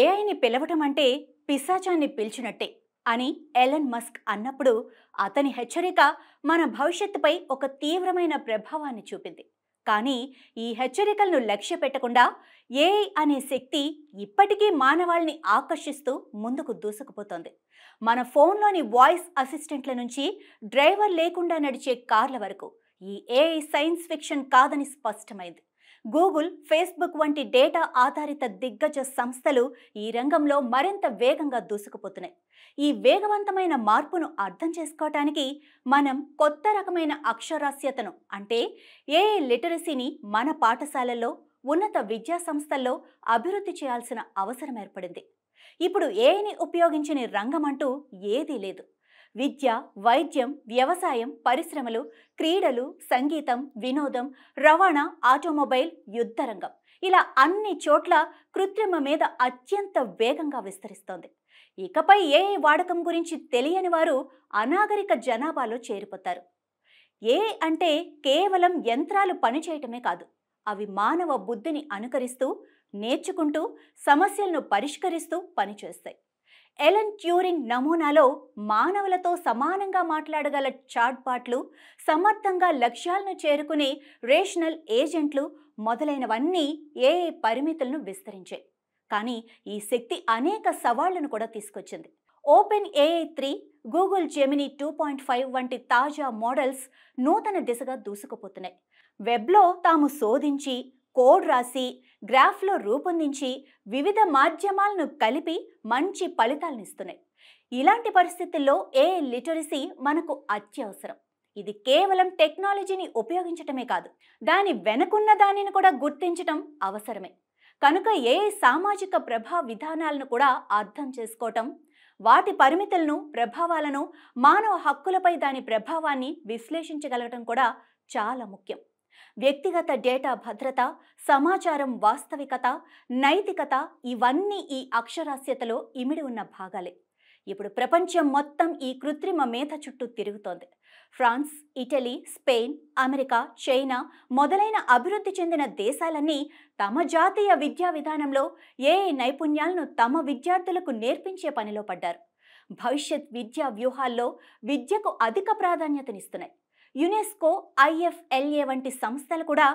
ఏఐని పిలవటం అంటే పిశాచాన్ని పిలిచినట్టే అని ఎలన్ మస్క్ అన్నప్పుడు అతని హెచ్చరిక మన భవిష్యత్తుపై ఒక తీవ్రమైన ప్రభావాన్ని చూపింది. కానీ ఈ హెచ్చరికలను లక్ష్య పెట్టకుండా ఏఐ అనే శక్తి ఇప్పటికీ మానవాళిని ఆకర్షిస్తూ ముందుకు దూసుకుపోతోంది. మన ఫోన్లోని వాయిస్ అసిస్టెంట్ల నుంచి డ్రైవర్ లేకుండా నడిచే కార్ల వరకు ఈ ఏఐ సైన్స్ ఫిక్షన్ కాదని స్పష్టమైంది. గూగుల్, ఫేస్బుక్ వంటి డేటా ఆధారిత దిగ్గజ సంస్థలు ఈ రంగంలో మరింత వేగంగా దూసుకుపోతున్నాయి. ఈ వేగవంతమైన మార్పును అర్థం చేసుకోవటానికి మనం కొత్త రకమైన అక్షరాస్యతను అంటే ఏఐ లిటరసీని మన పాఠశాలల్లో, ఉన్నత విద్యా సంస్థల్లో అభివృద్ధి చేయాల్సిన అవసరం ఏర్పడింది. ఇప్పుడు ఏఐని ఉపయోగించని రంగం అంటూ ఏదీ లేదు. విద్య, వైద్యం, వ్యవసాయం, పరిశ్రమలు, క్రీడలు, సంగీతం, వినోదం, రవాణా, ఆటోమొబైల్, యుద్ధరంగం ఇలా అన్ని చోట్ల కృత్రిమ మీద అత్యంత వేగంగా విస్తరిస్తోంది. ఇకపై ఏఐ వాడకం గురించి తెలియని వారు అనాగరిక జనాభాలో చేరిపోతారు. ఏఐ అంటే కేవలం యంత్రాలు పనిచేయటమే కాదు, అవి మానవ బుద్ధిని అనుకరిస్తూ, నేర్చుకుంటూ, సమస్యలను పరిష్కరిస్తూ పనిచేస్తాయి. ఎలన్ ట్యూరింగ్ నమూనాలో మానవులతో సమానంగా మాట్లాడగల చాట్బాట్లు, సమర్థంగా లక్ష్యాలను చేరుకునే రేషనల్ ఏజెంట్లు మొదలైనవన్నీ ఏఐ పరిమితులను విస్తరించాయి. కానీ ఈ శక్తి అనేక సవాళ్లను కూడా తీసుకొచ్చింది. ఓపెన్ ఏఐ 3, గూగుల్ జెమినీ 2.5 వంటి తాజా మోడల్స్ నూతన దిశగా దూసుకుపోతున్నాయి. వెబ్లో తాము శోధించి, కోడ్ రాసి, గ్రాఫ్లో రూపొందించి, వివిధ మాధ్యమాలను కలిపి మంచి ఫలితాలను ఇస్తున్నాయి. ఇలాంటి పరిస్థితుల్లో ఏఐ లిటరసీ మనకు అత్యవసరం. ఇది కేవలం టెక్నాలజీని ఉపయోగించటమే కాదు, దాని వెనుకున్న దానిని కూడా గుర్తించటం అవసరమే. కనుక ఏఐ సామాజిక ప్రభావ విధానాలను కూడా అర్థం చేసుకోవటం, వాటి పరిమితులను, ప్రభావాలను, మానవ హక్కులపై దాని ప్రభావాన్ని విశ్లేషించగలగటం కూడా చాలా ముఖ్యం. వ్యక్తిగత డేటా భద్రత, సమాచారం వాస్తవికత, నైతికత ఇవన్నీ ఈ అక్షరాస్యతలో ఇమిడి ఉన్న భాగాలే. ఇప్పుడు ప్రపంచం మొత్తం ఈ కృత్రిమ మేధ చుట్టూ తిరుగుతోంది. France, Italy, Spain, America, China మొదలైన అభివృద్ధి చెందిన దేశాలన్నీ తమ జాతీయ విద్యా విధానంలో ఏఐ నైపుణ్యాలను తమ విద్యార్థులకు నేర్పించే పనిలో పడ్డారు. భవిష్యత్ విద్యా వ్యూహాల్లో విద్యకు అధిక ప్రాధాన్యతనిస్తున్నాయి. యునెస్కో, IFLA వంటి సంస్థలు కూడా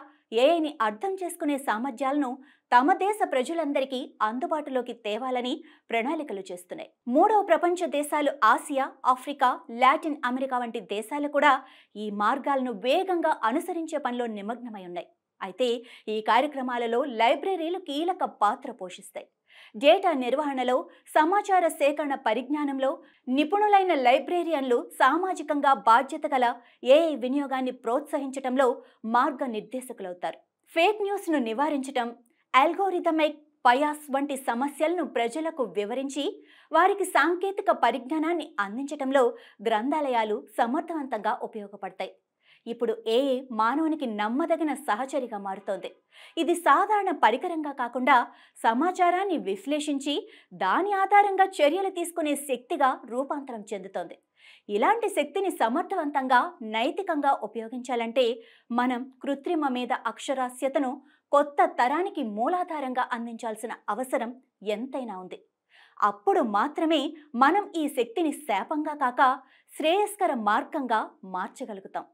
ఏఐని అర్థం చేసుకునే సామర్థ్యాలను తమ దేశ ప్రజలందరికీ అందుబాటులోకి తేవాలని ప్రణాళికలు చేస్తున్నాయి. మూడవ ప్రపంచ దేశాలు ఆసియా, ఆఫ్రికా, లాటిన్ అమెరికా వంటి దేశాలు కూడా ఈ మార్గాలను వేగంగా అనుసరించే పనిలో నిమగ్నమై ఉన్నాయి. అయితే ఈ కార్యక్రమాలలో లైబ్రరీలు కీలక పాత్ర పోషిస్తాయి. డేటా నిర్వహణలో, సమాచార సేకరణ పరిజ్ఞానంలో నిపుణులైన లైబ్రేరియన్లు సామాజికంగా బాధ్యత గల ఏఐ వినియోగాన్ని ప్రోత్సహించడంలో మార్గనిర్దేశకులవుతారు. ఫేక్ న్యూస్ను నివారించటం, అల్గోరిథమిక్ బయాస్ వంటి సమస్యలను ప్రజలకు వివరించి వారికి సాంకేతిక పరిజ్ఞానాన్ని అందించటంలో గ్రంథాలయాలు సమర్థవంతంగా ఉపయోగపడతాయి. ఇప్పుడు ఏఐ మానవునికి నమ్మదగిన సహచరిగా మారుతోంది. ఇది సాధారణ పరికరంగా కాకుండా సమాచారాన్ని విశ్లేషించి దాని ఆధారంగా చర్యలు తీసుకునే శక్తిగా రూపాంతరం చెందుతోంది. ఇలాంటి శక్తిని సమర్థవంతంగా, నైతికంగా ఉపయోగించాలంటే మనం కృత్రిమ మీద అక్షరాస్యతను కొత్త తరానికి మూలాధారంగా అందించాల్సిన అవసరం ఎంతైనా ఉంది. అప్పుడు మాత్రమే మనం ఈ శక్తిని శాపంగా కాక శ్రేయస్కర మార్గంగా మార్చగలుగుతాం.